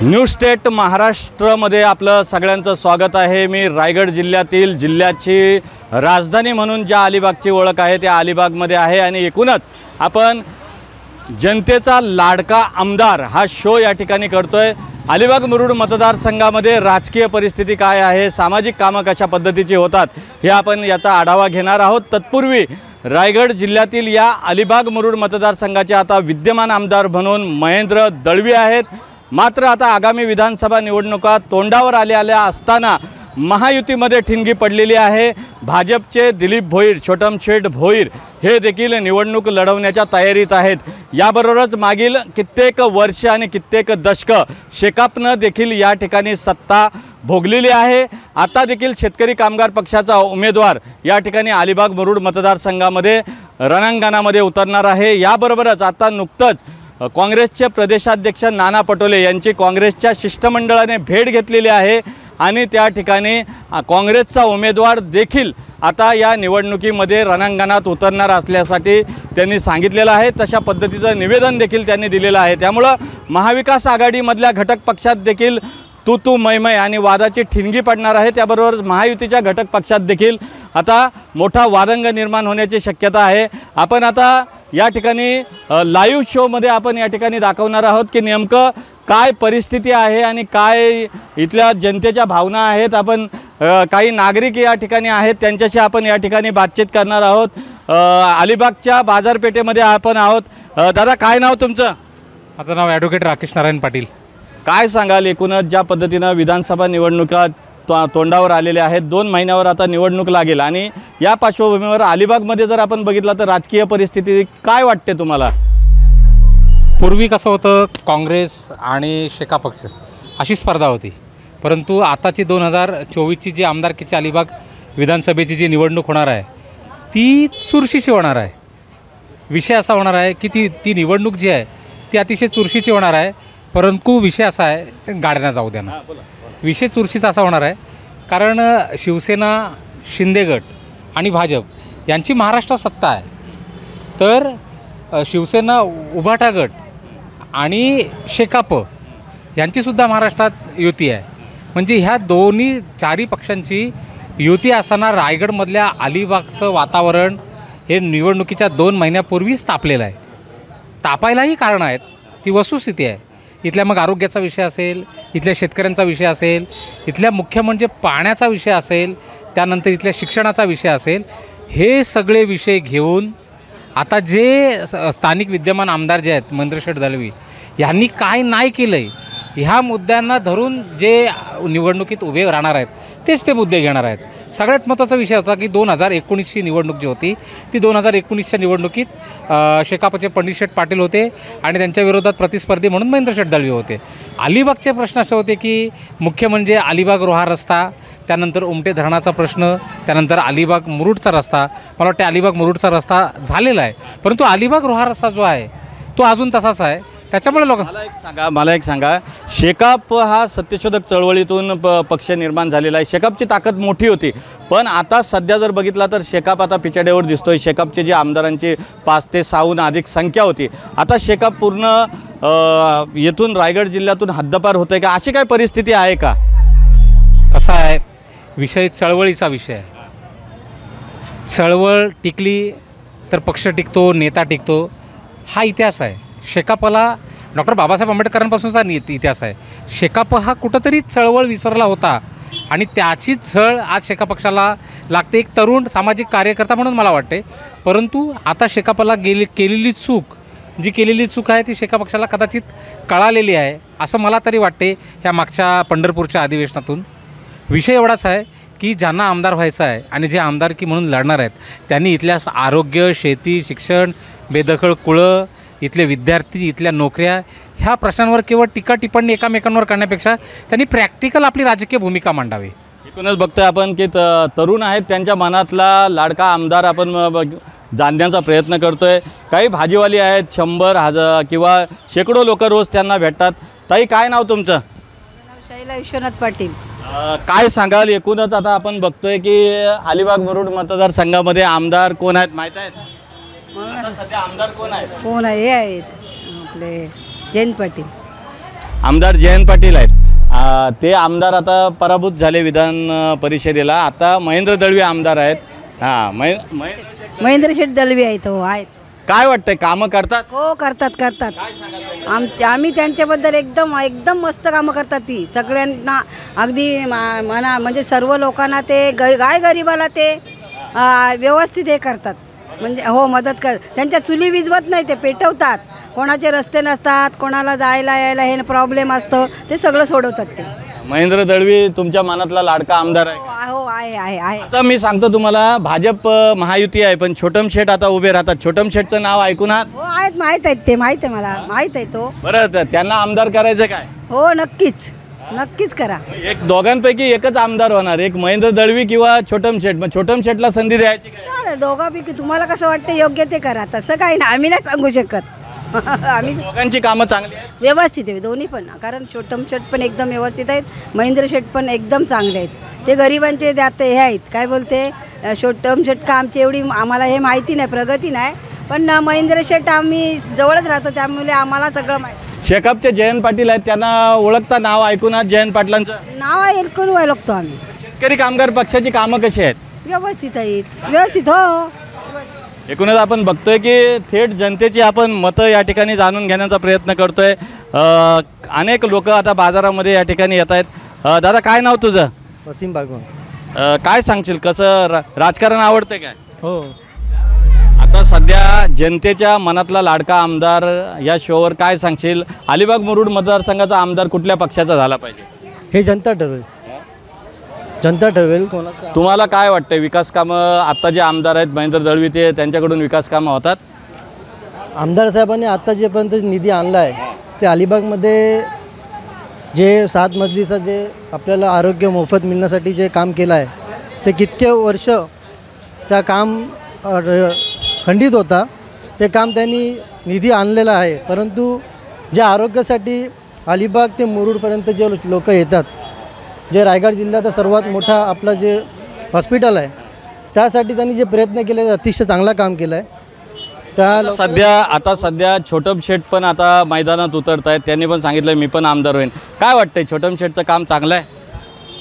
New state महाराष्ट्रामध्ये आपलं सगळ्यांचं स्वागत आहे। मी रायगड जिल्ह्यातील जिल्ह्याची राजधानी म्हणून ज्या अलिबागची ओळख आहे त्या अलिबागमध्ये आहे आणि एकूणच आपण जनतेचा लाडका आमदार हा शो या ठिकाणी करतोय। अलिबाग मुरुड मतदारसंघामध्ये राजकीय परिस्थिती काय आहे, सामाजिक कामं कशा पद्धतीची होतात हे आपण याचा आढावा घेणार आहोत। तत्पूर्वी रायगड जिल्ह्यातील या अलिबाग मुरुड मतदारसंघाचे आता विद्यमान आमदार म्हणून महेंद्र दळवी आहेत। मात्र आता आगामी विधानसभा निवडणुका तोंडावर आल्या असताना महायुतीमध्ये ठिणगी पडलेली आहे। भाजपचे दिलीप भोईर, छोटमशेठ भोईर हे देखील निवडणूक लढवण्याच्या तयारीत आहेत। याबरोबरच मागील कित्येक वर्ष आणि कित्येक दशक शेकापनं देखील या ठिकाणी सत्ता भोगलेली आहे। आता देखील शेतकरी कामगार पक्षाचा उमेदवार या ठिकाणी अलिबाग मुरुड मतदारसंघामध्ये रणांगणामध्ये उतरणार आहे। याबरोबरच आता नुकतंच काँग्रेसचे प्रदेशाध्यक्ष नाना पटोले यांची काँग्रेसच्या शिष्टमंडळाने भेट घेतलेली आहे आणि त्या ठिकाणी काँग्रेसचा उमेदवार देखील आता या निवडणुकीमध्ये रणांगणात उतरणार असल्यासाठी त्यांनी सांगितलेलं आहे। तशा पद्धतीचं निवेदन देखील त्यांनी दिलेलं आहे। त्यामुळे महाविकास आघाडीमधल्या घटक पक्षात देखील तू मैमय आणि वादाची ठिणगी पडणार आहे। त्याबरोबर महायुतीच्या घटक पक्षात देखील आता मोठा वादंग निर्माण होण्याची शक्यता आहे। आपण आता या ठिकाणी लाईव्ह शोमध्ये आपण या ठिकाणी दाखवणार आहोत की नेमकं काय परिस्थिती आहे आणि काय इथल्या जनतेच्या भावना आहेत। आपण काही नागरिक या ठिकाणी आहेत त्यांच्याशी आपण या ठिकाणी बातचीत करणार आहोत। अलिबागच्या बाजारपेठेमध्ये आपण आहोत। दादा, काय नाव तुमचं? माझं नाव ॲडव्होकेट राकेश नारायण पाटील। काय सांगाल, एकूणच ज्या पद्धतीनं विधानसभा निवडणुका तोंडावर आलेल्या आहेत, 2 महिन्यावर आता निवडणूक लागेल आणि या पार्श्वभूमीवर अलिबागमध्ये जर आपण बघितलं तर राजकीय परिस्थिती काय वाटते तुम्हाला? पूर्वी कसं होतं, काँग्रेस आणि शेका पक्ष अशी स्पर्धा होती, परंतु आताची 2024ची जी आमदारकीची अलिबाग विधानसभेची जी निवडणूक होणार आहे ती चुरशीची होणार आहे। विषय असा होणार आहे की ती निवडणूक जी आहे ती अतिशय चुरशीची होणार आहे। परंतु विषय असा आहे, गाड्यांना जाऊ द्या ना, विषय चुरशीचा असा होणार आहे कारण शिवसेना, शिंदे गट आणि भाजप यांची महाराष्ट्रात सत्ता आहे, तर शिवसेना, उभाटा गट आणि शेकाप यांचीसुद्धा महाराष्ट्रात युती आहे। म्हणजे ह्या चारही पक्षांची युती असताना रायगडमधल्या अलिबागचं वातावरण हे निवडणुकीच्या 2 महिन्यापूर्वीच तापलेलं आहे। तापायलाही कारणं आहेत, ती वस्तुस्थिती आहे। इथल्या मग आरोग्याचा विषय असेल, इथल्या शेतकऱ्यांचा विषय असेल, इथल्या मुख्य म्हणजे पाण्याचा विषय असेल, त्यानंतर इथल्या शिक्षणाचा विषय असेल, हे सगळे विषय घेऊन आता जे स्थानिक विद्यमान आमदार जे आहेत महेंद्र दळवी यांनी काय नाही केलं आहे ह्या मुद्द्यांना धरून जे निवडणुकीत उभे राहणार आहेत तेच ते मुद्दे घेणार आहेत। सगळ्यात महत्त्वाचा विषय होता की 2019ची निवडणूक जी होती ती 2019च्या निवडणुकीत शेकापचे पंडितशेठ पाटील होते आणि त्यांच्या विरोधात प्रतिस्पर्धी म्हणून महेंद्र दळवी होते। अलिबागचे प्रश्न असे होते की मुख्य म्हणजे अलिबाग रोहा रस्ता, त्यानंतर उमटे धरणाचा प्रश्न, त्यानंतर अलिबाग मुरुडचा रस्ता। मला वाटते अलिबाग मुरुडचा रस्ता झालेला आहे, परंतु अलिबाग रोहा रस्ता जो आहे तो अजून तसाच आहे। त्याच्यामुळे मला एक सांगा, शेकाप हा सत्यशोधक चळवळीतून पक्ष निर्माण झालेला आहे। शेकापची ताकद मोठी होती, पण आता सध्या जर बघितला तर शेकाप आता पिछाड्यावर दिसतोय। शेकापची जी आमदारांची 5 ते 6हून अधिक संख्या होती, आता शेकाप पूर्ण येथून रायगड जिल्ह्यातून हद्दपार होतंय का, अशी काय परिस्थिती आहे का? कसा आहे, विषय चळवळीचा विषय आहे। चळवळ टिकली तर पक्ष टिकतो, नेता टिकतो, हा इतिहास आहे। शेकापला डॉक्टर बाबासाहेब आंबेडकरांपासूनचा इतिहास आहे। शेकाप हा कुठंतरी चळवळ विसरला होता आणि त्याचीच झळ आज शेका पक्षाला लागते, एक तरुण सामाजिक कार्यकर्ता म्हणून मला वाटते। परंतु आता शेकापला केलेली चूक आहे ती शेका पक्षाला कदाचित कळालेली आहे असं मला तरी वाटते ह्या मागच्या पंढरपूरच्या अधिवेशनातून। विषय एवढाच आहे की ज्यांना आमदार व्हायचं आहे आणि जे आमदारकी म्हणून लढणार आहेत त्यांनी इथल्या आरोग्य, शेती, शिक्षण, बेदखल कुळं, इथले विद्यार्थी, इथल्या नोकऱ्या ह्या प्रश्नांवर केवळ टीका टिप्पणी एकामेकांवर करण्यापेक्षा त्यांनी प्रॅक्टिकल आपली राजकीय भूमिका मांडावी। एकूणच बघतोय आपण की तरुण आहेत, त्यांच्या मनातला लाडका आमदार आपण जाणण्याचा प्रयत्न करतोय। काही भाजीवाली आहेत, 100, 1000 किंवा शेकडो लोक रोज त्यांना भेटतात। ताई, काय नाव तुमचं? शैला विश्वनाथ पाटील। काय सांगाल, एकूणच आता आपण बघतोय की अलिबाग मुरुड मतदारसंघामध्ये आमदार कोण आहेत माहीत आहेत? आता सध्या आमदार कोण आहेत? कोण आहे? हे आहेत आपले जयंत पाटील। आमदार जयंत पाटील आहेत. ते आमदार आता पराभूत झाले विधान परिषदेला. आता महेंद्र दळवी आमदार आहेत. हां, महेंद्र शेठ दलवी आहेत. हो आहेत. काय वाटतंय, कामं करतात? हो करतात. आम्ही त्यांच्याबद्दल एकदम मस्त कामं करतात. ती सगळ्यांना अगदी म्हणा म्हणजे सर्व लोकांना ते गरीबाला ते व्यवस्थित हे करतात. म्हणजे हो मदत कर. त्यांच्या चुली विझवत नाही, ते पेटवतात. कोणाचे रस्ते नसतात, कोणाला जायला यायला हे प्रॉब्लेम असतं, ते सगळं सोडवतात ते. महेंद्र दळवी तुमच्या मनातला लाडका आमदार आहे? हो आहे. आता मी सांगतो तुम्हाला, भाजप महायुती आहे, पण छोटम शेठ आता उभे राहतात. छोटम शेठचं नाव ऐकून आहात? हो आहेत, माहीत आहेत ते. माहीत आहे मला, माहीत आहे तो. बरं, त्यांना आमदार करायचं काय? हो नक्कीच करा. एक दोघांपैकी एकच आमदार होणार, एक महेंद्र दळवी किंवा छोटम शेठ. मग छोटम शेठला संधी द्यायची काय? चालेल, दोघांपैकी तुम्हाला कसं वाटतं योग्य ते करा. तसं काही नाही, आम्ही नाही सांगू शकत. आम्ही दोघांची कामं चांगली आहेत. व्यवस्थित आहे दोन्ही पण. कारण छोटम शेठ पण एकदम व्यवस्थित आहेत, महेंद्र शेठ पण एकदम चांगले आहेत. ते गरिबांचे त्यात हे आहेत. काय बोलते, छोटम शेठ का आमची एवढी आम्हाला हे माहिती नाही, प्रगती नाही. पण महेंद्र शेठ आम्ही जवळच राहतो, त्यामुळे आम्हाला सगळं माहिती. शेकापचे जयंत पाटील आहेत, त्यांना ओळखता? नाव ऐकून आहात जयंत पाटलांचं? नाव ऐकून ओळखतो आम्ही. शेतकरी कामगार पक्षाची कामं कशी आहेत? व्यवस्थित आहेत, व्यवस्थित. हो एकूणच आपण बघतोय की थेट जनतेची आपण मतं या ठिकाणी जाणून घेण्याचा प्रयत्न करतोय. अनेक लोक आता बाजारामध्ये या ठिकाणी येत आहेत. दादा, काय नाव तुझं? वसीम बागवान. काय सांगशील, कसं राजकारण आवडतंय काय? हो. आता सध्या जनतेच्या मनातला लाडका आमदार या शोवर काय सांगशील? अलिबाग मुरुड मतदारसंघाचा आमदार कुठल्या पक्षाचा झाला पाहिजे? हे जनता ठरवेल कोणाचं. तुम्हाला काय वाटतंय, विकास कामं आता जे आमदार आहेत महेंद्र दळवी, ते त्यांच्याकडून विकास कामं होतात? आमदार साहेबांनी आता जेपर्यंत निधी आणला आहे ते अलिबागमध्ये जे 7 मजलीचं जे आपल्याला आरोग्य मोफत मिळण्यासाठी जे काम केलं आहे ते कित्येक वर्ष त्या काम खंडित होता. ते काम त्यांनी निधी आणलेला आहे. परंतु जे आरोग्यासाठी अलिबाग ते मुरुडपर्यंत जे लोक येतात, जे रायगड जिल्ह्याचा सर्वात मोठा आपला जे हॉस्पिटल आहे, त्यासाठी त्यांनी जे प्रयत्न केले अतिशय चांगला काम केलं आहे. सध्या छोटम शेठ पण आता मैदानात उतरत आहेत. त्यांनी पण सांगितलं मी पण आमदार होईन. काय वाटतंय, छोटम शेठचं काम चांगलं आहे?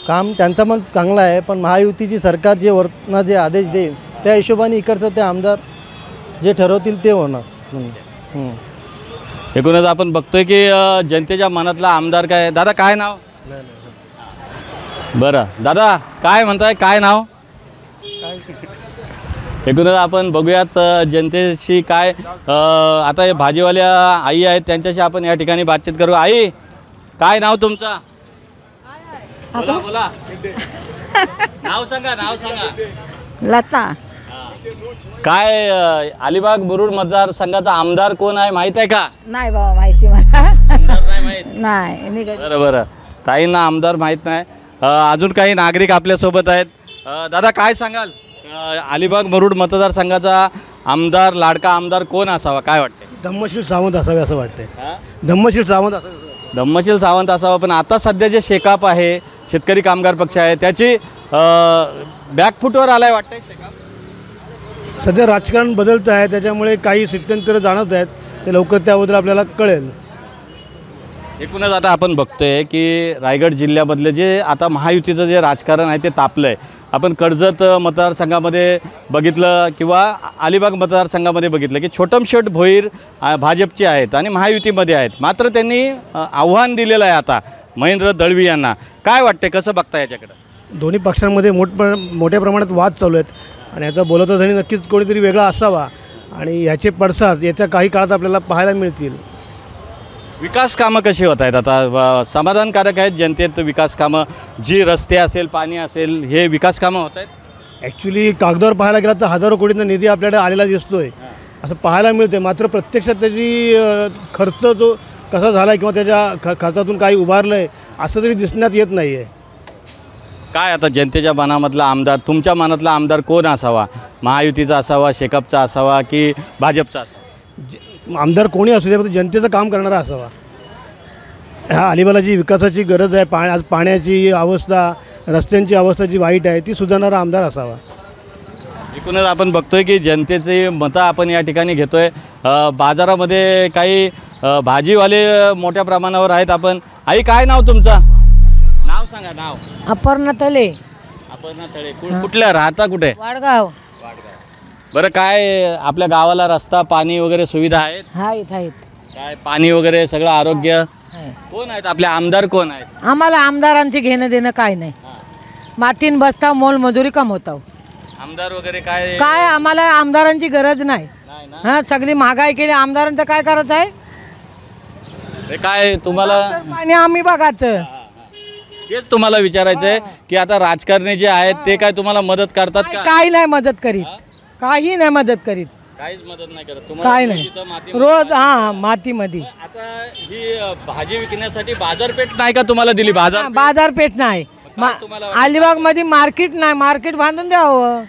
काम त्यांचं पण चांगलं आहे, पण महायुतीची सरकार जे वरनं जे आदेश देईल त्या हिशोबाने इकडचं ते आमदार जे ठरवतील ते होणार. एकूणच आपण बघतोय की जनतेच्या मनातला आमदार काय. दादा, काय नाव? बरं दादा, काय म्हणताय, काय नाव? एकूणच आपण बघूयात जनतेशी काय. आता हे भाजीवाल्या आई आहेत, त्यांच्याशी आपण या ठिकाणी बातचीत करू. आई, काय नाव तुमचं? बोला. नाव सांगा. लता. काय अलिबाग मुरुड मतदारसंघाचा आमदार कोण आहे माहित आहे का? नाही बाबा, माहिती मला आमदार नाही माहित? नाही. बरं. ताईंना आमदार माहीत नाही. अजून काही नागरिक आपल्यासोबत आहेत. दादा, काय सांगाल, अलिबाग मुरुड मतदारसंघाचा आमदार, लाडका आमदार कोण असावा, काय वाटते? धम्मशील सावंत असावे असं वाटते. धम्मशील सावंत असावा. पण आता सध्या जे शेकाप आहे, शेतकरी कामगार पक्ष आहे, त्याची बॅकफुटवर आलाय वाटतंय शेकाप. सध्या राजकारण बदलत आहे, त्याच्यामुळे काही सिद्धांतर जाणवत आहेत. ते लवकर त्याबद्दल आपल्याला कळेल. एकूणच आता आपण बघतोय की रायगड जिल्ह्यामधले जे आता महायुतीचं जे राजकारण आहे ते तापलं आहे. आपण कर्जत मतदारसंघामध्ये बघितलं किंवा अलिबाग मतदारसंघामध्ये बघितलं की छोटम शेठ भोईर भाजपचे आहेत आणि महायुतीमध्ये आहेत. मात्र त्यांनी आव्हान दिलेलं आहे आता महेंद्र दळवी यांना. काय वाटते, कसं बघता याच्याकडं? दोन्ही पक्षांमध्ये मोठ्या प्रमाणात वाद चालू आहेत आणि याचा बोलतोसाठी नक्कीच कोणीतरी वेगळा असावा आणि ह्याचे पडसाद येत्या काही काळात आपल्याला पाहायला मिळतील. विकास कामं कशी होत आहेत आता? समाधानकारक आहेत जनतेत विकास कामं? जी रस्ते असेल, पाणी असेल, हे विकास कामं होत आहेत? ॲक्च्युली कागदावर पाहायला गेलं तर हजारो कोटींचा निधी आपल्याकडे आलेला दिसतोय असं पाहायला मिळते. मात्र प्रत्यक्षात त्याची खर्च जो कसा झाला किंवा त्याच्या खर्चातून काही उभारलं आहे असं तरी दिसण्यात येत नाही आहे. काय आता जनतेच्या मनामधला आमदार, तुमच्या मनातला आमदार कोण असावा? महायुतीचा असावा, शेकापचा असावा की भाजपचा असावा? आमदार कोणी असू दे, फक्त जनतेचं काम करणारा असावा. ह्या अलिबागला जी विकासाची गरज आहे, आज पाण्याची अवस्था, रस्त्यांची अवस्था जी वाईट आहे ती सुधारणारा आमदार असावा. एकूणच आपण बघतोय की जनतेची मतं आपण या ठिकाणी घेतोय. बाजारामध्ये काही भाजीवाले मोठ्या प्रमाणावर आहेत. आपण आई काय नाव तुमचं? नाव सांगा. नाव अपर्णा तले, अपर्णा तळे. कुठल्या राहता कुठे? वाडगाव. बरं, काय आपल्या गावाला रस्ता पाणी वगैरे सुविधा आहेत? आहेत. काय पाणी वगैरे सगळं आरोग्य? कोण आहेत आपले आमदार? कोण आहेत? आम्हाला आमदारांचे घेणं देणं काय नाही. मातीन बसता मोलमजुरी कमवता. आमदार वगैरे काय? काय आम्हाला आमदारांची गरज नाही. नाही ना. हा, सगळी महागाई केली. आमदारांचं काय करायचं आहे? हे काय तुम्हाला पाणी आम्ही बघायचं. तेच तुम्हाला विचारायचं आहे की आता राजकारणी जे आहेत ते काय तुम्हाला मदत करतात का? काही नाही मदत करीत, काही नाही मदत करीत, काहीच मदत नाही करत काय नाही. रोज मातीमध्ये. आता ही भाजी विकण्यासाठी बाजारपेठ नाही का तुम्हाला दिली? बाजारपेठ नाही. अलिबाग मध्ये मार्केट नाही. मार्केट बांधून द्यावं.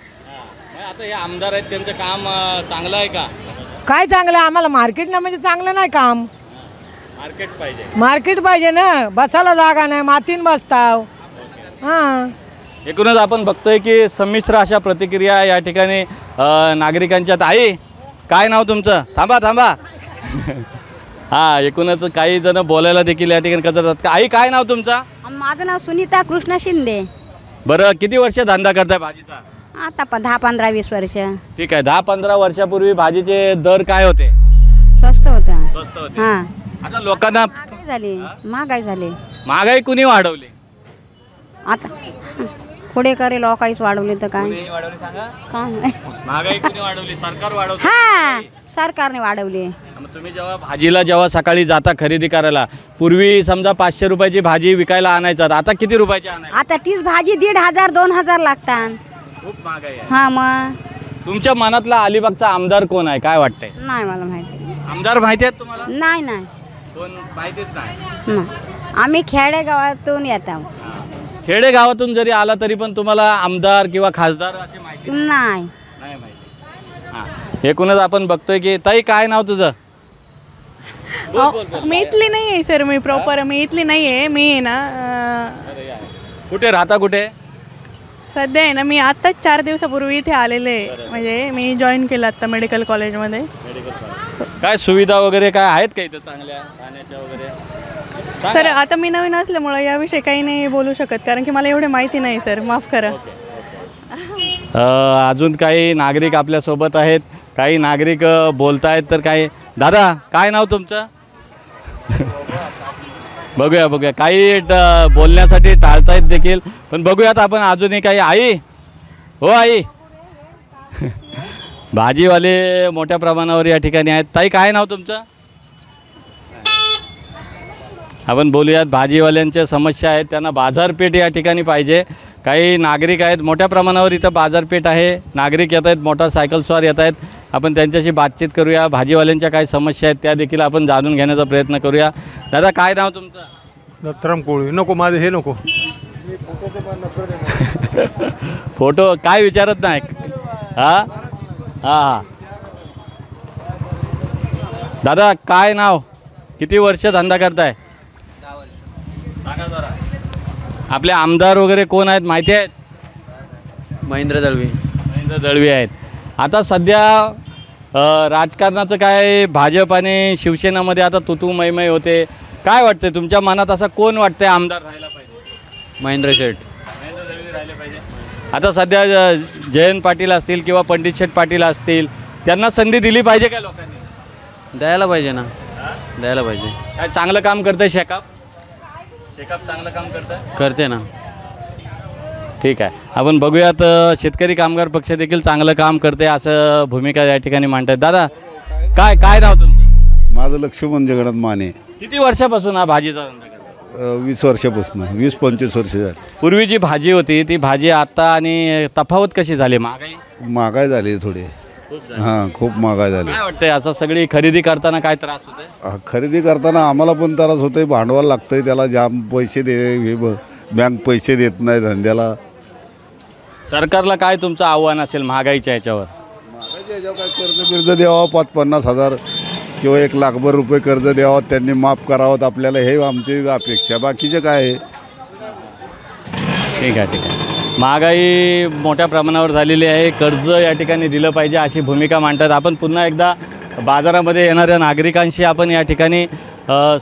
आता हे आमदार आहेत त्यांचं काम चांगलं आहे का? काय चांगलं आहे? आम्हाला मार्केट नाही म्हणजे चांगलं नाही काम. मार्केट पाहिजे. मार्केट पाहिजे ना. बसायला जागा नाही. मातीन बसताव. हां, एकूणच आपण बघतोय की संमिश्र अशा प्रतिक्रिया या ठिकाणी नागरिकांच्यात. आई काय नाव तुमचं? थांबा. हा, एकूणच काही जण बोलायला देखील या ठिकाणी करतात. आई काय नाव तुमचं? माझं नाव सुनीता कृष्ण शिंदे. बरं, किती वर्ष धंदा करताय भाजीचा? आता 10-15-20 वर्ष. ठीक आहे. 10-15 वर्षापूर्वी भाजीचे दर काय होते? स्वस्त होता. स्वस्त होते. हां, आता लोकांना महागाई झाली. महागाई कुणी वाढवली? आता पुढे करे लोकांनीच वाढवले तर काय? कुणी वाढवली सांगा? काय नाही. महागाई कुणी वाढवली? सरकार वाढवलं. हा, सरकारने वाढवली. मग तुम्ही जेव्हा सकाळी जाता खरेदी करायला, पूर्वी समजा 500 रुपयाची भाजी विकायला आणायचा, आता किती रुपयाची आणायची? आता तीच भाजी 1,500-2,000 लागतात. खूप महागाई आहे. हा, मग तुमच्या मनातला अलिबागचा आमदार कोण आहे? काय वाटतंय? नाही मला माहिती. आमदार माहिती आहेत तुम्हाला? नाही. कोण माहितीच नाही. नाही. आम्ही खेडेगावातून येतो. खेडे गावातून जरी आला तरी पण तुम्हाला आमदार किंवा खासदार अशी माहिती नाही. नाही माहिती. हां, एकूणच आपण बघतोय की. ताई काय नाव तुझं? मी इथली नाही आहे सर. मी प्रॉपर मी इथली नाही आहे. मी आहे ना कुठे राहता? कुठे सध्या आहे ना मी आत्ताच 4 दिवसापूर्वी इथे आलेले आहे. म्हणजे मी जॉईन केलं आत्ता मेडिकल कॉलेजमध्ये. काय सुविधा वगैरे काय आहेत का इथं चांगल्या राहण्याच्या वगैरे? सर आता मी नवीन असल्यामुळं याविषयी काही नाही बोलू शकत, कारण की मला एवढे माहिती नाही सर. माफ करा. अजून काही नागरिक आपल्यासोबत आहेत. काही नागरिक बोलत आहेत. तर काही. दादा काय नाव तुमचं? बघूया. काही बोलण्यासाठी टाळतायत देखील, पण बघूयात आपण अजूनही काही. आई हो, आई भाजीवाले मोठ्या प्रमाणावर या ठिकाणी आहेत. ताई काय नाव तुमचं? आपण बोलूयात. भाजीवाल्यांच्या समस्या आहेत, त्यांना बाजारपेठ या ठिकाणी पाहिजे. काही नागरिक आहेत मोठ्या प्रमाणावर. इथं बाजारपेठ आहे. नागरिक येत आहेत, मोटारसायकलस्वार येत आहेत. आपण त्यांच्याशी बातचीत करूया. भाजीवाल्यांच्या काय समस्या आहेत त्या देखील आपण जाणून घेण्याचा प्रयत्न करूया. दादा काय नाव तुमचं? दत्तराम कोळी. नको माझे हे नको. फोटो काय विचारत नाही. हां. दादा काय नाव? किती वर्ष धंदा करताय? आपले आमदार वगैरे कोण आहेत माहिती आहेत? महेंद्र दळवी आहेत. आता सध्या राजकारणाचं काय, भाजप आणि शिवसेनामध्ये आता तुतू मैमय होते. काय वाटतंय तुमच्या मनात? असं कोण वाटतंय आमदार राहायला पाहिजे? महेंद्र दळवी राहिले पाहिजे. आता सध्या जयंत पाटील असतील किंवा पंडित शेठ पाटील असतील, त्यांना संधी दिली पाहिजे काय लोकांनी? द्यायला पाहिजे ना. द्यायला पाहिजे. काय चांगलं काम करतंय शेकाप चांगलं काम करते ना. ठीक आहे. आपण बघूयात. शेतकरी कामगार पक्ष देखील चांगलं काम करते असं भूमिका या ठिकाणी मांडतात. दादा काय नाव तुमचं? माझं लक्ष्मण जगन्नाथ माने. किती वर्षापासून हा भाजीचा धंदा करता? 20 वर्षापासून. 20-25 वर्ष झाली. पूर्वी जी भाजी होती ती भाजी आता आणि तफावत कशी झाली? महागाई झाली थोडी. हां, खूप महागाई झाली. काय वाटतंय असं सगळी खरेदी करताना काय त्रास होतोय? खरेदी करताना आम्हाला पण त्रास होतोय. भांडवल लागतंय त्याला. जाम पैसे बँक पैसे देत नाही धंद्याला. सरकारला काय तुमचं आव्हान असेल महागाईच्या ह्याच्यावर? महागाईच्या ह्याच्यावर काय कर्ज द्यावं 50-50 हजार किंवा 1,00,000 रुपये कर्ज द्यावं. त्यांनी माफ करावं आपल्याला, हे आमची अपेक्षा. बाकीचे काय आहे? ठीक आहे. महागाई मोठ्या प्रमाणावर झालेली आहे. कर्ज या ठिकाणी दिलं पाहिजे अशी भूमिका मांडतात. आपण पुन्हा एकदा बाजारामध्ये येणाऱ्या नागरिकांशी आपण या ठिकाणी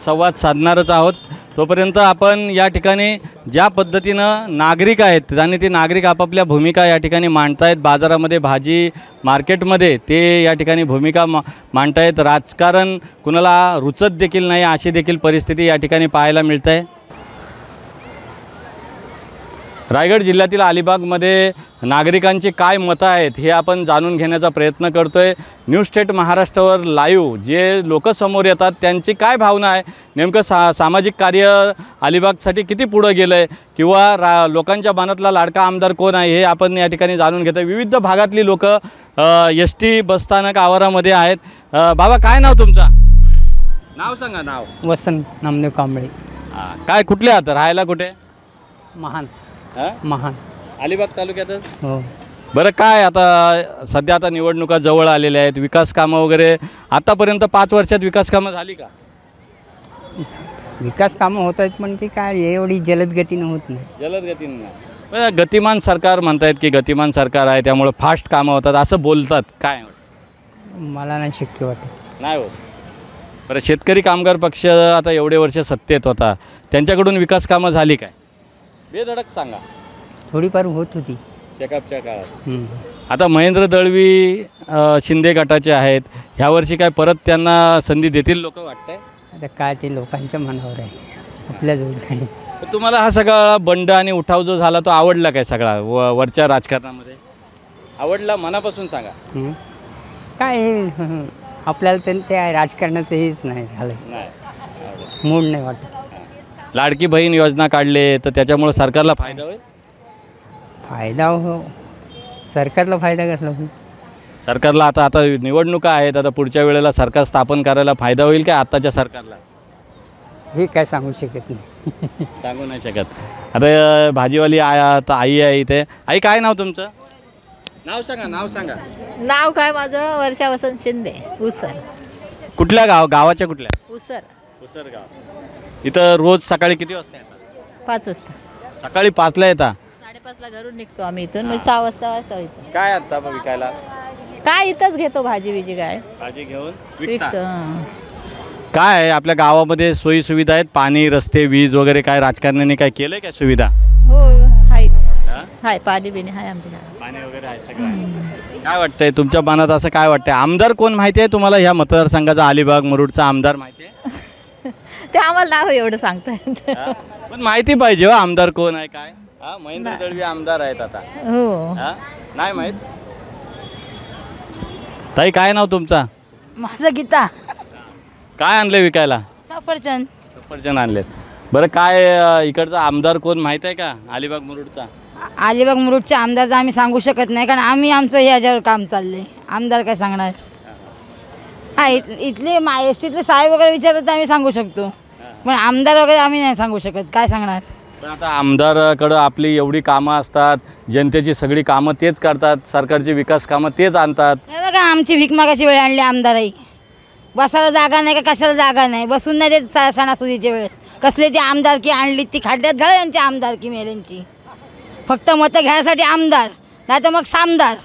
संवाद साधणारच आहोत. तोपर्यंत आपण या ठिकाणी ज्या पद्धतीनं नागरिक आहेत आणि ते नागरिक आपापल्या भूमिका या ठिकाणी मांडतायत, बाजारामध्ये भाजी मार्केटमध्ये ते या ठिकाणी भूमिका मांडतायत. राजकारण कुणाला रुचत देखील नाही अशी देखील परिस्थिती या ठिकाणी पाहायला मिळत आहे. रायगड जिल्ह्यातील अलिबागमध्ये नागरिकांची काय मतं आहेत हे आपण जाणून घेण्याचा प्रयत्न करतो आहे. न्यूज स्टेट महाराष्ट्रावर लाईव्ह जे लोक समोर येतात त्यांची काय भावना आहे, नेमकं सामाजिक कार्य अलिबागसाठी किती पुढं गेलं आहे किंवा लोकांच्या मनातला लाडका आमदार कोण आहे हे आपण या ठिकाणी जाणून घेतो. विविध भागातली लोक ST बसस्थानक आवारामध्ये आहेत. बाबा काय नाव तुमचं? नाव सांगा. नाव वसंत नामदेव कांबळे. काय कुठले आहात? राहायला कुठे? महान. महान अलिबाग तालुक्यातच. हो. बरं काय आता सध्या आता निवडणुका जवळ आलेल्या आहेत, विकास कामं वगैरे आतापर्यंत 5 वर्षात विकास कामं झाली का? विकास कामं होत आहेत पण ती काय एवढी जलद गतीनं होत नाही. जलद गतीनं नाही. बरं गतिमान सरकार म्हणतायत की गतिमान सरकार आहे त्यामुळे फास्ट कामं होतात असं बोलतात, काय मला नाही शक्य वाटत. नाही होत. बरं शेतकरी कामगार पक्ष आता एवढे वर्ष सत्तेत होता, त्यांच्याकडून विकास कामं झाली काय? बेधडक सांगा. थोडीफार होत होती शेकापच्या काळात. आता महेंद्र दळवी शिंदे गटाचे आहेत, ह्या वर्षी काय परत त्यांना संधी देतील लोक वाटतंय? आता काय ते लोकांच्या मनावर आहे, आपल्याजवळ काही. तुम्हाला हा सगळा बंड आणि उठाव जो झाला तो आवडला काय सगळा वरच्या राजकारणामध्ये? आवडला मनापासून सांगा. काय आपल्याला ते राजकारणाचं हेच नाही झालं, मूड नाही वाटत. लाडकी बहीण योजना काढले तर त्याच्यामुळे सरकारला फायदा होईल? फायदा हो, सरकारला फायदा कसला होईल? सरकारला आता आता निवडणुका आहेत, आता पुढच्या वेळेला सरकार स्थापन करायला फायदा होईल काय आत्ताच्या सरकारला? हे काय सांगू शकत नाही. सांगू नाही शकत. आता भाजीवाली आता आई आहे इथे. आई काय नाव तुमचं? नाव सांगा. नाव सांगा. नाव काय माझं? वर्षा वसंत शिंदे. उसर. कुठल्या गावाच्या कुठल्या? उसर. उसर गाव. इथं रोज सकाळी किती वाजता येतात? 5 वाजता. सकाळी 5ला येता? 5:30ला घरून निघतो आम्ही इथून, मग 6 वाजता इथं. काय आता विकायला? काय इथंच घेतो भाजी बिजी, काय भाजी घेऊन विकतो. काय आहे आपल्या गावामध्ये सोयी सुविधा आहेत? पाणी, रस्ते, वीज वगैरे काय राजकारण्यांनी काय केलंय काय सुविधा? हो आहेत. हाय पाणी बिणी आहे आमच्या गावात. पाणी वगैरे आहे सगळं. काय वाटतंय तुमच्या मनात असं काय वाटतंय? आमदार कोण माहिती आहे तुम्हाला? ह्या मतदारसंघाचा अलिबाग मुरुडचा आमदार माहिती आहे? ते आम्हाला नाव एवढं सांगता येत. पण माहिती पाहिजे हो आमदार कोण आहे काय. महेंद्र दळवी आमदार आहेत आता. हो. नाही माहित? ताई काय नाव तुमचा? माझं गीता. काय आणले विकायला? सफरचंद. सफरचंद आणलेत. बरं काय इकडचा आमदार कोण माहित आहे का अलिबाग मुरुडचा? अलिबाग मुरुडच्या आमदारचं आम्ही सांगू शकत नाही, कारण आम्ही आमचं ह्याच्यावर काम चाललंय. आमदार काय सांगणार? हा इथले STतले साहेब वगैरे विचारलं तर आम्ही सांगू शकतो, पण आमदार वगैरे आम्ही नाही सांगू शकत. काय सांगणार? पण आता आमदाराकडं आपली एवढी कामं असतात, जनतेची सगळी कामं तेच करतात, सरकारची विकास कामं तेच आणतात. हे बघा आमची भीक मागायची वेळ आणली आमदारही. बसायला जागा नाही का कशाला जागा नाही, बसून नाही देत सणासुदीच्या वेळेस. कसले ती आमदारकी आणली ती खड्ड्यात घाल यांची आमदारकी मेल्यांची. फक्त मतं घ्यायसाठी आमदार, नाही तर मग सामदार.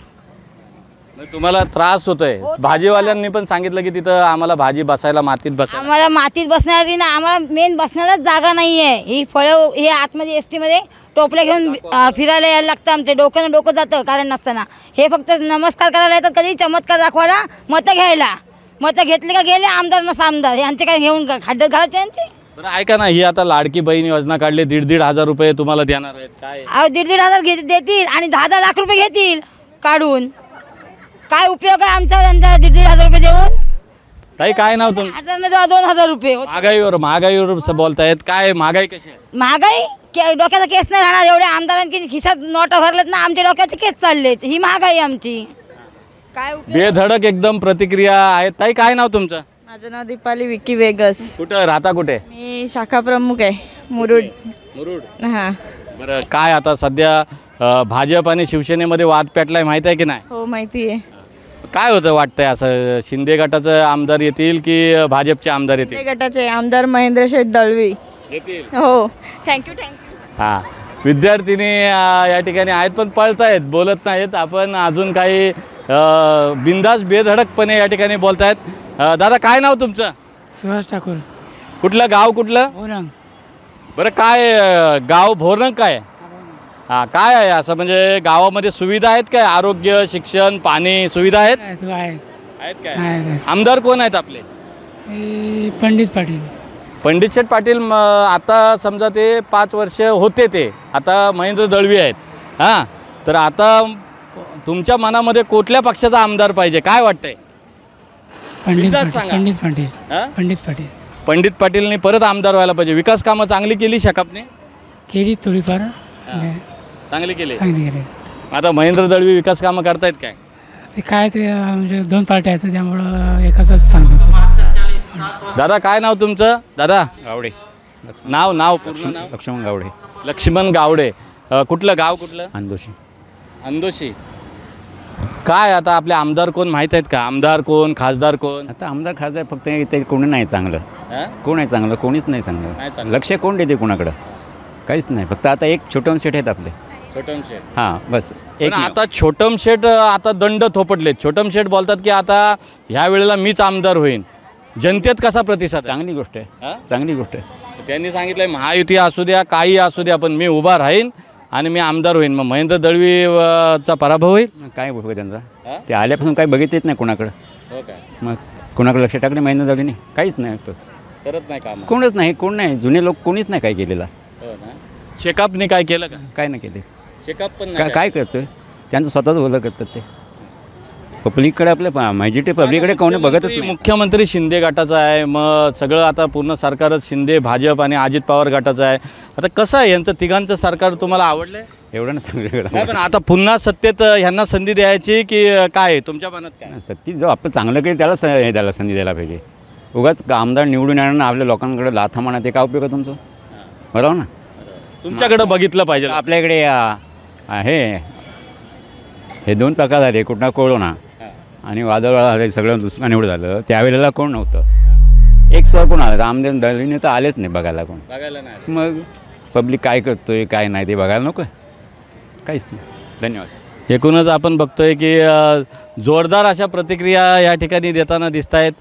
तुम्हाला त्रास होतोय. भाजीवाल्यांनी पण सांगितलं की तिथं आम्हाला भाजी बसायला मातीत बसायला. आम्हाला मातीत बसणारी ना, आम्हाला मेन बसण्यालाच जागा नाही आहे. ही फळं हे आतमध्ये STमध्ये टोपल्या घेऊन फिरायला यायला लागतं. आमचे डोक्यानं डोकं जातं कारण नसताना. हे फक्त नमस्कार करायला येतात, कधी चमत्कार दाखवायला, मतं घ्यायला. मतं घेतले का गेले आमदार ना सामदार. यांचे काय घेऊन खड्ड्यात घालायचे यांचे? बरं ऐका ना, ही आता लाडकी बहीण योजना काढली, 1,500 रुपये तुम्हाला देणार आहेत काय? 1,500 देतील आणि 10 लाख रुपये घेतील काढून. काय उपयोग आहे आमचा त्यांचा 1,500 रुपये देऊन? ताई काय नाव तुम? 2,000 रुपये. महागाईवर बोलतायत. काय महागाई कशी आहे? महागाई डोक्याचा केस नाही राहणार. एवढ्या आमदारांची खिशात नोटा भरलेत ना, आमच्या डोक्याचे केस चाललेत. ही महागाई आमची. काय बेधडक एकदम प्रतिक्रिया आहेत. ताई काय नाव तुमचं? माझं नाव दीपाली विकी वेगस. कुठं राहता? कुठे? मी शाखा प्रमुख आहे मुरुड. मुरुड. हां. बरं काय आता सध्या भाजप आणि शिवसेनेमध्ये वाद पेटलाय माहिती आहे की नाही? हो माहिती आहे. काय होतं वाटतंय असं? शिंदे गटाचे आमदार येतील की भाजपचे आमदार येतील? शिंदे गटाचे आमदार महेंद्र शेठ दळवी येतील. हो. थँक्यू. हां विद्यार्थिनी या ठिकाणी आहेत पण पळतायत, बोलत नाहीत. आपण अजून काही बिंदास बेधडकपणे या ठिकाणी बोलत आहेत। दादा काय नाव तुमचं? सुहास ठाकूर. कुठलं गाव कुठलं? भोरंग. बरं काय गाव भोरंग काय? हां काय आहे असं म्हणजे गावामध्ये सुविधा आहेत काय? आरोग्य शिक्षण पाणी सुविधा आहेत? आहेत काय? आमदार कोण आहेत आपले? पंडित पाटील. पंडित शेठ पाटील आता समजा ते 5 वर्ष होते ते आता महेंद्र दळवी आहेत हां तर आता तुमच्या मनामध्ये कुठल्या पक्षाचा आमदार पाहिजे काय वाटतंय? पंडित सांगा. पंडित पाटील. हां पंडित पाटील पंडित पाटीलनी परत आमदार व्हायला पाहिजे। विकास कामं चांगली केली शेकापने? केली थोडीफार चांगली केली। चांगली केली. आता महेंद्र दळवी विकास कामं करतायत काय? ते काय ते म्हणजे 2 पार्ट्या आहेत त्यामुळं एकाच सांगतो. दादा काय नाव तुमचं? दादा गावडे. नाव पूर्ण नाव? लक्ष्मण गावडे. लक्ष्मण गावडे. कुठलं गाव कुठलं? अंदोशी. अंदोशी. काय आता आपले आमदार कोण माहीत आहेत का? आमदार कोण खासदार कोण? आता आमदार खासदार फक्त ते कोणी नाही चांगलं. कोण आहे चांगलं? कोणीच नाही चांगलं. लक्ष कोण देते कोणाकडं? काहीच नाही. फक्त आता एक छोटम शेठ आहेत आपले. छोटम शेठ. हां बस एक. आता छोटम शेठ आता दंड थोपटले. छोटम शेठ बोलतात की आता ह्या वेळेला मीच आमदार होईन. जनतेत कसा प्रतिसाद? चांगली गोष्ट आहे. चांगली गोष्ट आहे. त्यांनी सांगितलंय महायुती असू द्या काही असू द्या पण मी उभा राहीन आणि मी आमदार होईन। मग महेंद्र दळवीचा पराभव होईल? काय बघू त्यांचा ते आल्यापासून काही बघितच नाही कोणाकडं. हो काय? मग कोणाकडे लक्ष टाकले महेंद्र दळवीने? काहीच नाही. करत नाही काम. कोणच नाही. कोण नाही. जुने लोक कोणीच नाही काय केलेला. शेकापने काय केलं का? काय नाही केले. शेकाप पण काय करतोय त्यांचं स्वतःच बोललं करतात ते. पब्लिककडे आपल्या मेजॉरिटी पब्लिककडे कोणी बघतच नाही. मुख्यमंत्री शिंदे गटाचा आहे मग सगळं आता पूर्ण सरकारच शिंदे भाजप आणि अजित पवार गटाचं आहे। आता कसं आहे यांचं तिघांचं सरकार तुम्हाला आवडलंय? एवढं नाही नाही पण आता पुन्हा सत्तेत ह्यांना संधी द्यायची की काय तुमच्या मनात काय? सत्तेत जो आपलं चांगलं काही त्याला संधी द्यायला पाहिजे. उगाच आमदार निवडून येणार आपल्या लोकांकडे लाथा म्हणा ते काय उपयोग आहे तुमचं? बरोबर ना? तुमच्याकडे बघितलं पाहिजे. आपल्याकडे हे 2 प्रकार झाले कुठला कोरोना आणि वादळ सगळं दुसरं निवड झालं त्यावेळेला कोण नव्हतं. एक स्वर कोण आलं आमदार दळवीने तर आलेच नाही बघायला. कोण बघायला नाही? मग पब्लिक काय करतोय काय नाही ते बघायला नको काहीच नाही. धन्यवाद. एकूणच आपण बघतोय की जोरदार अशा प्रतिक्रिया या ठिकाणी देताना दिसत आहेत।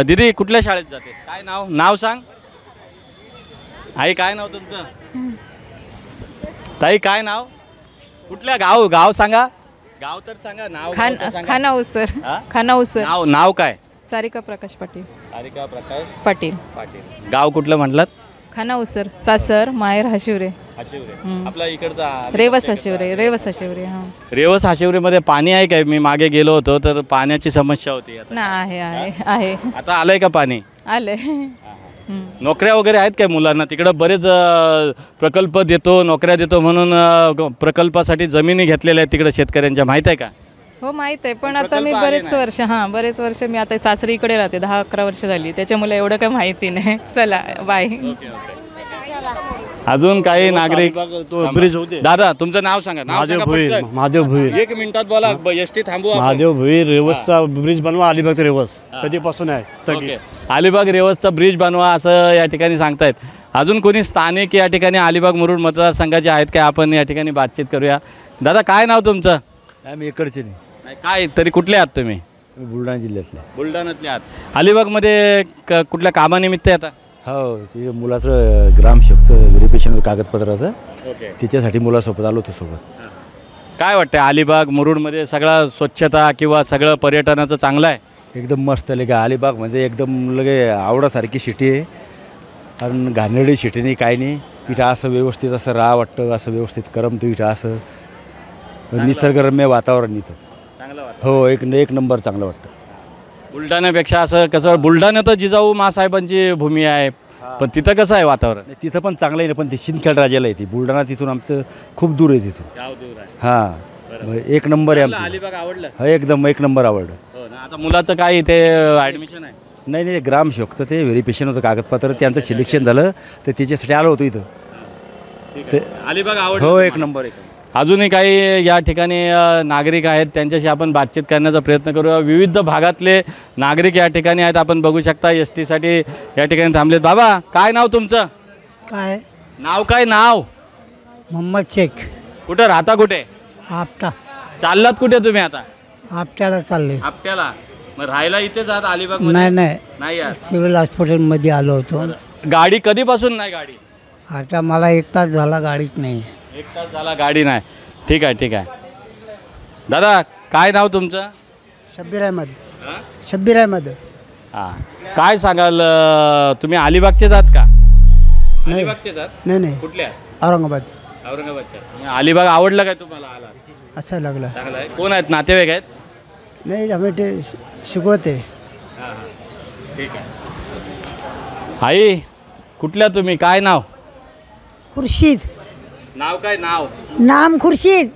दीदी कुठल्या शाळेत जातेस? काय नाव सांग. आई काय नाव तुमचं? ताई काय नाव? कुठल्या गाव सांगा. गाव तर सांगा. नाव खानाऊसर. खानाऊसर. नाव काय? सारिका प्रकाश पाटील. सारिका प्रकाश पाटील. गाव कुठलं म्हटलात? खानाऊसर. सासर माहेर हाशिवरे. आपला इकडचा रेवस हाशिवरे. रेवस हाशिवरे. हां रेवस हाशिवरेमध्ये पाणी आहे काय? मी मागे गेलो होतो तर पाण्याची समस्या होती. ना आहे. आता आलंय का पाणी? आले. नोकऱ्या वगैरे आहेत काय मुलांना? तिकडं बरेच प्रकल्प देतो नोकऱ्या देतो म्हणून प्रकल्पासाठी जमिनी घेतलेल्या आहेत तिकडे शेतकऱ्यांच्या माहीत आहे का? हो माहीत आहे पण आता मी बरेच वर्ष मी आता सासरी इकडे राहते 10-11 वर्ष झाली त्याच्यामुळे एवढं काही माहिती नाही. चला बाय. अजून काही नागरिक. दादा तुमचं नाव सांगा. महादेव भुईर. 1 मिनिटात बोला. एसटी थांबू. महादेव भुईर. रेवसचा ब्रिज बनवा अलिबाग रेवस कधीपासून आहे. अलिबाग रेवसचा ब्रिज बनवा असं या ठिकाणी सांगतायत. अजून कोणी स्थानिक या ठिकाणी अलिबाग मुरुड मतदारसंघाचे आहेत काय? आपण या ठिकाणी बातचीत करूया. दादा काय नाव तुमचं? आम्ही इकडचे नाही. काय तरी कुठले आहात तुम्ही? बुलढाणा जिल्ह्यातले. बुलढाण्यातले आहात. अलिबागमध्ये कुठल्या कामानिमित्त आता? हो ते मुलाचं ग्रामसेवकचं व्हेरिफिकेशन कागदपत्राचं तिच्यासाठी मुलासोबत आलो होतो सोबत. काय वाटतं अलिबाग मुरुडमध्ये सगळा स्वच्छता किंवा सगळं पर्यटनाचं चांगलं आहे? एकदम मस्त लगे अलिबाग म्हणजे एकदम लगे आवडासारखी सिटी आहे. आणि घाणेरडी सिटी नाही काय नाही. इथं असं व्यवस्थित असं राहा वाटतं असं व्यवस्थित करमतं इथं असं निसर्गरम्य वातावरण इथं चांगलं वाटतं. हो एक नंबर चांगलं वाटतं. बुलढाण्यापेक्षा असं कसं बुलढाण्यात जिजाऊ मासाहेबांची भूमी आहे पण तिथं कसं आहे वातावरण? तिथं पण चांगलं आहे ना पण ते सिंदखेड राजाला आहे ती बुलढाणा तिथून आमचं खूप दूर आहे तिथून. हां 1 नंबर आहे आमचं. अलिबाग आवडलं? हो एकदम 1 नंबर आवडलं. हो ना. आता मुलाचं काय इथे ॲडमिशन आहे? नाही ग्रामसेवकचं ते व्हेरिफिकेशन होतं कागदपत्र त्यांचं सिलेक्शन झालं तर त्याच्यासाठी आलो होतो इथं. ते अलिबाग आवडलं? हो 1 नंबर. अजूनही काही या ठिकाणी नागरिक आहेत त्यांच्याशी आपण बातचीत करण्याचा प्रयत्न करूया. विविध भागातले नागरिक या ठिकाणी आहेत. आपण बघू शकता एस टीसाठी या ठिकाणी थांबलेत. बाबा काय नाव तुमचं? काय नाव? मोहम्मद शेख. कुठं राहता? कुठे? आपटा. चाललात कुठे तुम्ही आता? आपल्याला चालले. आपट्याला? मग राहायला इथे जात अलिबाग? नाही नाही यार. सिव्हिल हॉस्पिटलमध्ये आलो होतो. गाडी कधीपासून नाही? गाडी आता मला 1 तास झाला गाडीच नाही. 1 तास झाला गाडी नाही. ठीक आहे ठीक आहे. दादा काय नाव तुमचं? शब्बीर अहमद. शब्बीर अहमद. हां, काय सांगाल? तुम्ही अलिबागचे जात का? अलिबागचे जात? नाही. कुठल्या? औरंगाबाद. औरंगाबादच्या. अलिबाग आवडलं काय तुम्हाला? आला अच्छा लागला. चांगला आहे. कोण आहेत? नातेवाईक आहेत? नाही आम्ही ते शिकवते. हां ठीक आहे. आई कुठल्या तुम्ही? काय नाव? खुर्शीद. नाव काय नाव? नाम खुर्शीद.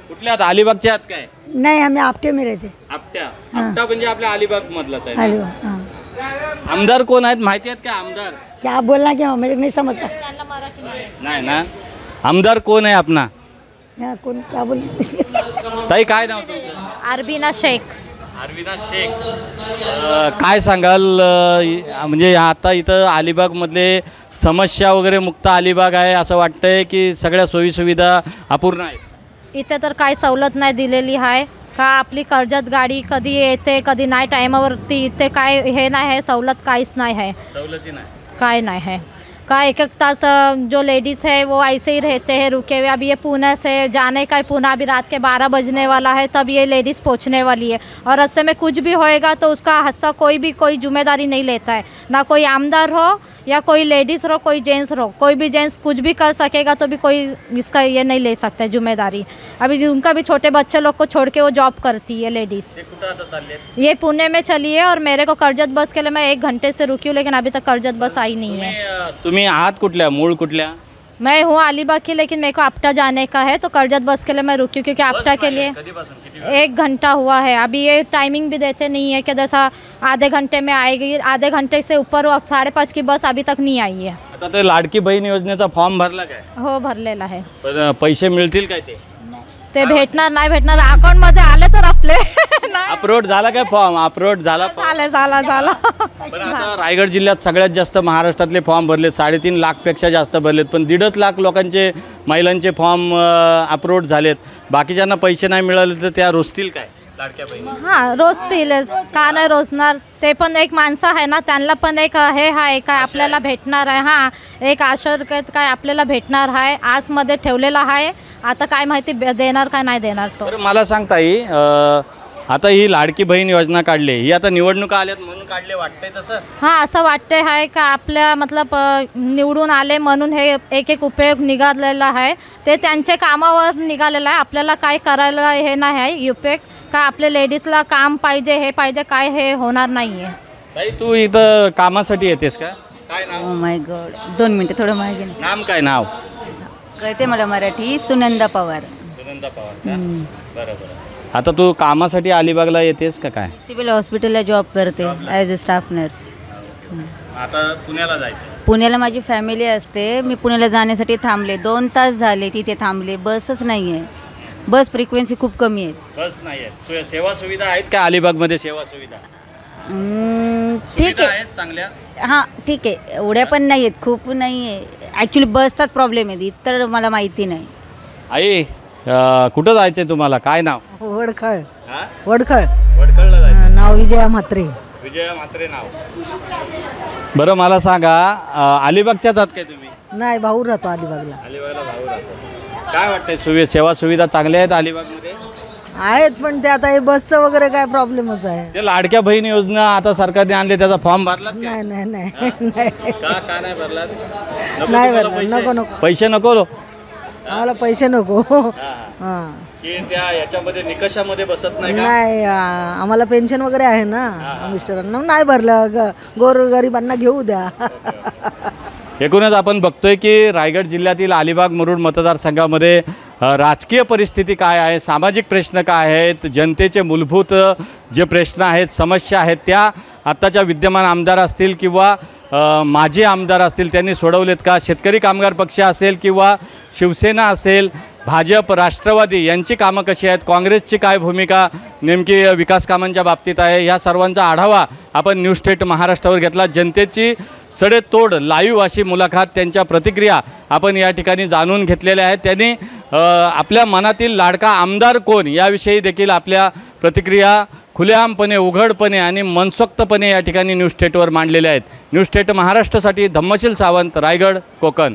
कुठल्या आहात? अलिबागच्या आहात काय? नहीं, हमें आपटे में रहते. आपट्या? आपटा म्हणजे आपल्या अलिबाग मधलाच आहे. अलिबाग, हाँ. आमदार कोण आहेत माहिती आहेत का? आमदार क्या बोलना क्या मेरे नहीं समझता. नाही ना. आमदार कोण आहे अपना? यहाँ कौन क्या बोल. ताई काय नाव तुमचं? अरबिना शेख. अरविना शेख. काय सांगाल? म्हणजे आता इथं अलिबागमधले समस्या वगैरे मुक्त अलिबाग आहे असं वाटतंय की सगळ्या सोयीसुविधा अपूर्ण आहेत? इथे तर काय सवलत नाही दिलेली आहे का. आपली कर्जत गाडी कधी येते कधी नाही टायमावरती. इथे काय हे नाही आहे, सवलत काहीच नाही आहे. सवलती नाही काय नाही है का. 1-1 तास जो लेडीज़ है वो ऐसे ही रहते हैं रुके हुए. अभी ये पुणे से जाने का है, पुणे अभी रात के 12 बजने वाला है तब ये लेडीज़ पहुंचने वाली है. और रास्ते में कुछ भी होएगा तो उसका हिस्सा कोई जिम्मेदारी नहीं लेता है. ना कोई आमदार हो या कोई लेडीज़ हो, कोई जेंट्स हो. कोई भी जेंट्स कुछ भी कर सकेगा तो भी कोई इसका ये नहीं ले सकता है जिम्मेदारी. अभी उनका भी छोटे बच्चे लोग को छोड़ के वो जॉब करती है लेडीज़. ये पुणे में चली है और मेरे को कर्जत बस के लिए मैं 1 घंटे से रुकी हूँ लेकिन अभी तक कर्जत बस आई नहीं है. तुम्ही आहात कुठल्या? मूळ कुठल्या? मैं हूँ अलीबाग की लेकिन मेरे को आपटा जाने का है तो कर्जत बस के लिए मैं रुकी हूँ क्योंकि आपटा के लिए 1 घंटा हुआ है. अभी ये टाइमिंग भी देते नहीं है कि जैसा आधे घंटे में आएगी. आधे घंटे से ऊपर 5:30 की बस अभी तक नहीं आई है. आता ते लाडकी बहीण योजनेचा फॉर्म भरला काय? हो भरलेला आहे. पण पैसे मिळतील काय? ते भेटणार नाही भेटणार. अकाउंटमध्ये आले तर आपले. अपलोड झाला काय फॉर्म? अपलोड झाला? झाला. पण आता रायगड जिल्ह्यात सगळ्यात जास्त महाराष्ट्रातले फॉर्म भरलेत. 3.5 लाखपेक्षा जास्त भरलेत. पण 1.5 लाख लोकांचे महिलांचे फॉर्म अपलोड झालेत. बाकीच्यांना पैसे नाही मिळाले तर त्या रोजतील काय लाडक्या बहिणी? हां रोजतीलच. का नाही रोजणार. ते पण एक माणसं आहे ना, त्यांना पण एक हे आहे काय आपल्याला भेटणार आहे. हां एक आशर्कत काय आपल्याला भेटणार आहे. आसमध्ये ठेवलेला आहे. आता काय माहिती देणार काय नाही देणार तो. तर मला सांगता आता ही लाडकी बहीण योजना काढली, ही आता निवडणुका आल्यात म्हणून काढले वाटतंय तसं? हां असं वाटतंय आहे का आपल्या मतलब निवडून आले म्हणून हे एक उपयोग निघालेला आहे. ते त्यांच्या कामावर निघालेलं आहे. आपल्याला काय करायला हे नाही आहे उपयोग का. आपल्या लेडीजला काम पाहिजे हे पाहिजे काय हे होणार नाही आहे. ताई तू इथं कामासाठी येतेस का? काय नाव? माय गॉड 2 मिनिटं थोडं मागे. नाम काय? नाव कळते मला मराठी. सुनंदा पवार. सुनंदा पवार का? बरं. आता तू कामासाठी अलिबागला येतेस का काय? सिव्हिल हॉस्पिटलला जॉब करते ॲज अ स्टाफ नर्स. आता पुण्याला जायचं? पुण्याला माझी फॅमिली असते. मी पुण्याला जाण्यासाठी थांबले. 2 तास झाले तिथे थांबले. बसच नाही आहे. बस फ्रिक्वेन्सी खूप कमी आहे. बस नाही आहे. सेवा सुविधा आहेत का अलिबागमध्ये? सेवा सुविधा ठीक आहे चांगल्या. हां ठीक आहे. एवढ्या पण नाही आहेत, खूप नाही आहे. ॲक्च्युली बसचाच प्रॉब्लेम आहे. इतर मला माहिती नाही. आई कुठं जायचंय तुम्हाला? काय नाव? वडखळ. वडखळला जायचं. नाव विजया म्हात्रे. विजया म्हात्रे नाव. बरं मला सांगा अलिबागच्याच आहात काय तुम्ही? नाही भाऊ राहतो अलिबागला. अलिबागला भाऊ राहतो. काय वाटतंय सेवा सुविधा चांगल्या आहेत अलिबागमध्ये? आहेत पण ते आता हे बसचं वगैरे काय प्रॉब्लेमच आहे. ते लाडक्या बहीण योजना आता सरकारने आणले त्याचा फॉर्म भरला? नाही का नाही भरला? नाही भरला. नको पैसे नको. आम्हाला पैसे नको. हां की त्या याच्यामध्ये निकषामध्ये बसत नाही का? नाही आम्हाला पेन्शन वगैरे आहे ना मिस्टरांना. नाही भरलं. गोरगरिबांना घेऊ द्या. एकूणच आपण बघतोय की रायगड जिल्ह्यातील अलिबाग मुरुड मतदारसंघामध्ये राजकीय परिस्थिती काय आहे, सामाजिक प्रश्न काय आहेत, जनतेचे मूलभूत जे प्रश्न आहेत, समस्या आहेत, त्या आत्ताच्या विद्यमान आमदार असतील किंवा माजी आमदार असतील त्यांनी सोडवलेत का? शेतकरी कामगार पक्ष असेल किंवा शिवसेना असेल, भाजप, राष्ट्रवादी यांची कामं कशी आहेत, काँग्रेसची काय भूमिका नेमकी विकास कामांच्या बाबतीत आहे, ह्या सर्वांचा आढावा आपण न्यूज स्टेट महाराष्ट्रावर घेतला. जनतेची सडेतोड लाईव्ह अशी मुलाखत, त्यांच्या प्रतिक्रिया आपण या ठिकाणी जाणून घेतलेल्या आहेत. त्यांनी आपल्या मनातील लाडका आमदार कोण याविषयी देखील आपल्या प्रतिक्रिया खुलेआमपणे उघडपणे आणि मनसोक्तपणे या ठिकाणी न्यूज स्टेटवर मांडलेल्या आहेत। न्यूज स्टेट महाराष्ट्रासाठी धम्मशील सावंत, रायगड, कोकण।